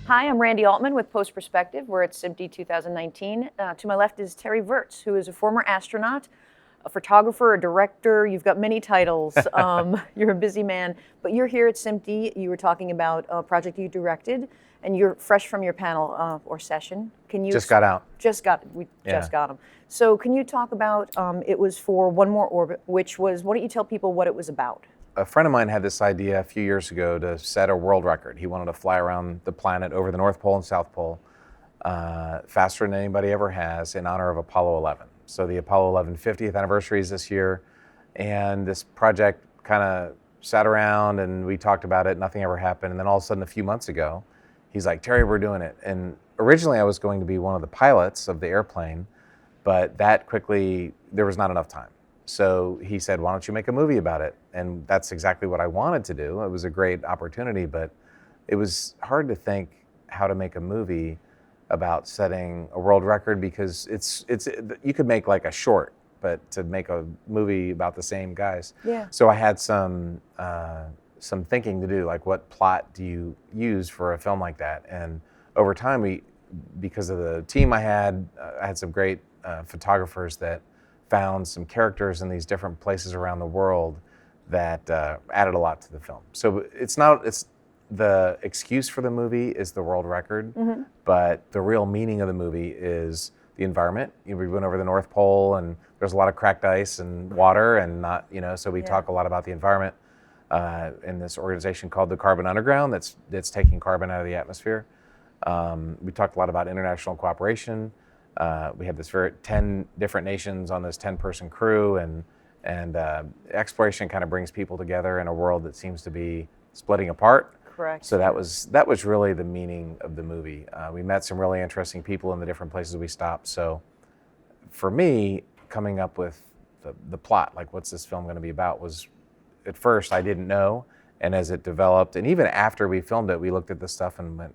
Hi, I'm Randy Altman with Post Perspective. We're at SMPTE 2019. To my left is Terry Virts, who is a former astronaut, a photographer, a director. You've got many titles. You're a busy man, but you're here at SMPTE. You were talking about a project you directed, and you're fresh from your panel or session. Can you just got out? Just got them. So can you talk about? It was for One More Orbit, which was. Why don't you tell people what it was about? A friend of mine had this idea a few years ago to set a world record. He wanted to fly around the planet over the North Pole and South Pole faster than anybody ever has in honor of Apollo 11. So the Apollo 11 50th anniversary is this year, and this project kind of sat around and we talked about it, nothing ever happened, and then all of a sudden a few months ago, he's like, Terry, we're doing it. And originally I was going to be one of the pilots of the airplane, but that quickly, there was not enough time. So he said, why don't you make a movie about it? And that's exactly what I wanted to do. It was a great opportunity, but it was hard to think how to make a movie about setting a world record, because it's you could make like a short, but to make a movie about the same guys. Yeah. So I had some thinking to do, like what plot do you use for a film like that? And over time, because of the team I had some great photographers that found some characters in these different places around the world that added a lot to the film. So it's the excuse for the movie is the world record, but the real meaning of the movie is the environment. We went over the North Pole and there's a lot of cracked ice and water and so we talk a lot about the environment in this organization called the Carbon Underground that's taking carbon out of the atmosphere. We talked a lot about international cooperation. We had 10 different nations on this 10-person crew, and exploration kind of brings people together in a world that seems to be splitting apart. Correct. So that was really the meaning of the movie. We met some really interesting people in the different places we stopped. So for me, coming up with the plot, like what's this film going to be about, was at first I didn't know, and as it developed, and even after we filmed it, we looked at the stuff and went,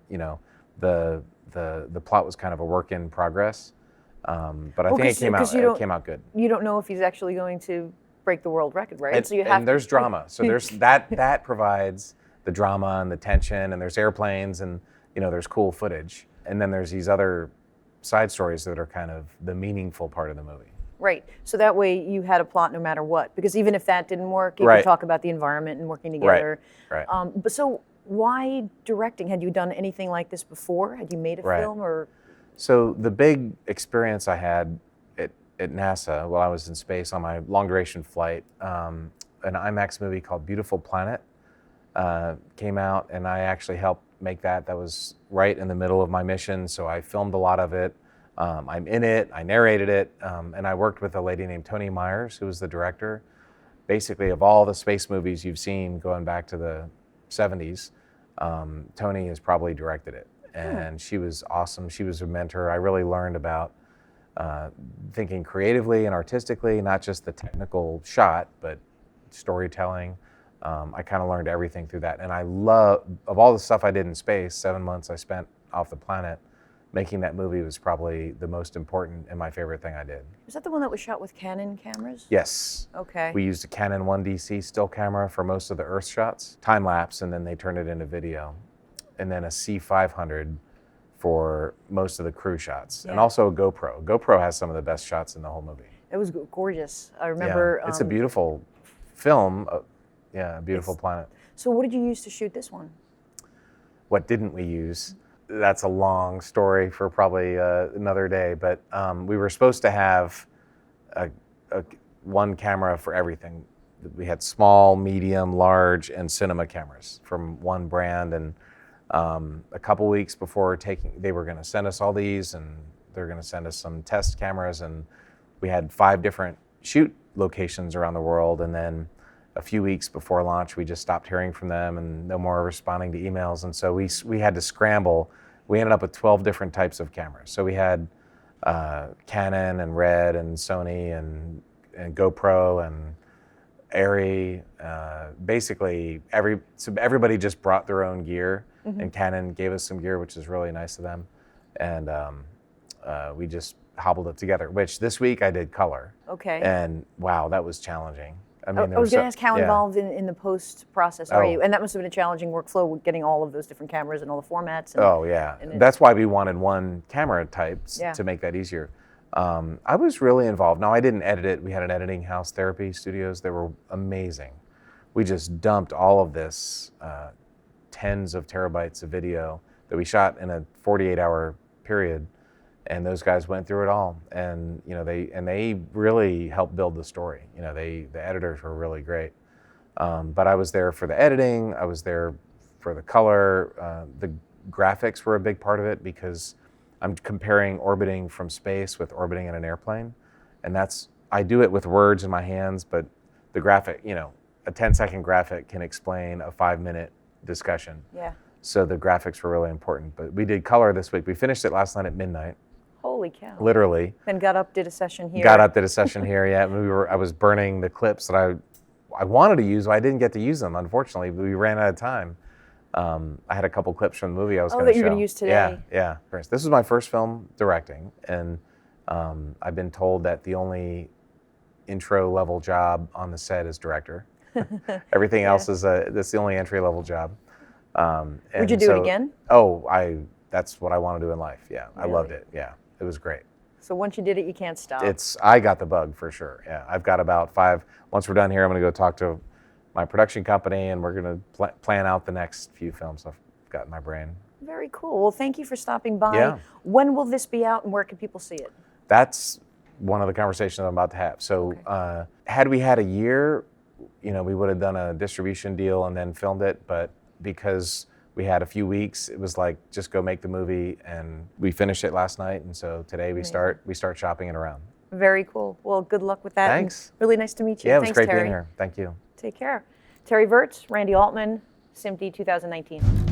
the plot was kind of a work in progress, but I think it came out good. You don't know if he's actually going to break the world record, right? And there's drama. So there's that provides the drama and the tension, and there's airplanes, and there's cool footage, and then there's these other side stories that are kind of the meaningful part of the movie. Right. So that way you had a plot no matter what, because even if that didn't work, you could talk about the environment and working together. Right. But so why directing? Had you done anything like this before? Had you made a film or? So the big experience I had at NASA while I was in space on my long duration flight, an IMAX movie called Beautiful Planet came out, and I actually helped make that. That was right in the middle of my mission, so I filmed a lot of it. I'm in it, I narrated it, and I worked with a lady named Tony Myers, who was the director, basically of all the space movies you've seen going back to the 70s. Tony has probably directed it, and she was awesome. She was a mentor. I really learned about thinking creatively and artistically, not just the technical shot, but storytelling. I kind of learned everything through that, and of all the stuff I did in space, 7 months I spent off the planet, making that movie was probably the most important and my favorite thing I did. Was that the one that was shot with Canon cameras? Yes. Okay. We used a Canon 1DC still camera for most of the Earth shots, time lapse, and then they turned it into video. And then a C500 for most of the crew shots, and also a GoPro. GoPro has some of the best shots in the whole movie. It was gorgeous. I remember. It's a beautiful film. Beautiful planet. So what did you use to shoot this one? What didn't we use? That's a long story for probably another day, but we were supposed to have one camera for everything. We had small, medium, large, and cinema cameras from one brand, and a couple weeks before they were going to send us all these, and they're going to send us some test cameras, and we had 5 different shoot locations around the world, and then a few weeks before launch, we just stopped hearing from them and no more responding to emails. And so we had to scramble. We ended up with 12 different types of cameras. So we had Canon and Red and Sony and GoPro and Arri. Basically, everybody just brought their own gear, and Canon gave us some gear, which is really nice of them. And we just hobbled it together, which this week I did color. Okay. And wow, that was challenging. I mean, I was going to ask how yeah. involved in the post process are Oh. you? And that must have been a challenging workflow with getting all of those different cameras and all the formats. And, Oh yeah, and that's why we wanted one camera type Yeah. to make that easier. I was really involved. Now I didn't edit it. We had an editing house, Therapy Studios. They were amazing. We just dumped all of this, tens of terabytes of video that we shot in a 48-hour period, and those guys went through it all. And you know, they really helped build the story. You know, the editors were really great. But I was there for the editing. I was there for the color. The graphics were a big part of it because I'm comparing orbiting from space with orbiting in an airplane. And I do it with words in my hands, but the graphic, you know, a 10-second graphic can explain a 5-minute discussion. Yeah. So the graphics were really important. But we did color this week. We finished it last night at midnight. Holy cow. Literally. Then got up, did a session here. Got up, did a session here, yeah. I was burning the clips that I wanted to use, but I didn't get to use them, unfortunately. We ran out of time. I had a couple clips from the movie I was going to show. that you're going to use today. Yeah. This is my first film directing, and I've been told that the only intro level job on the set is director. Everything else is that's the only entry level job. Would you do it again? Oh, that's what I want to do in life. Yeah, Really? I loved it. Yeah, it was great. So once you did it, you can't stop. I got the bug for sure. Yeah, I've got about 5. Once we're done here, I'm going to go talk to my production company, and we're going to plan out the next few films I've got in my brain. Very cool. Well, thank you for stopping by. Yeah. When will this be out, and where can people see it? That's one of the conversations I'm about to have. So, had we had a year, you know, we would have done a distribution deal and then filmed it. But because we had a few weeks, it was like, just go make the movie, and we finished it last night. And so today we start shopping it around. Very cool. Well, good luck with that. Thanks. And really nice to meet you. Yeah, it was Thanks, great Terry. being here. Thank you. Take care. Terry Virts, Randy Altman, SMPTE 2019.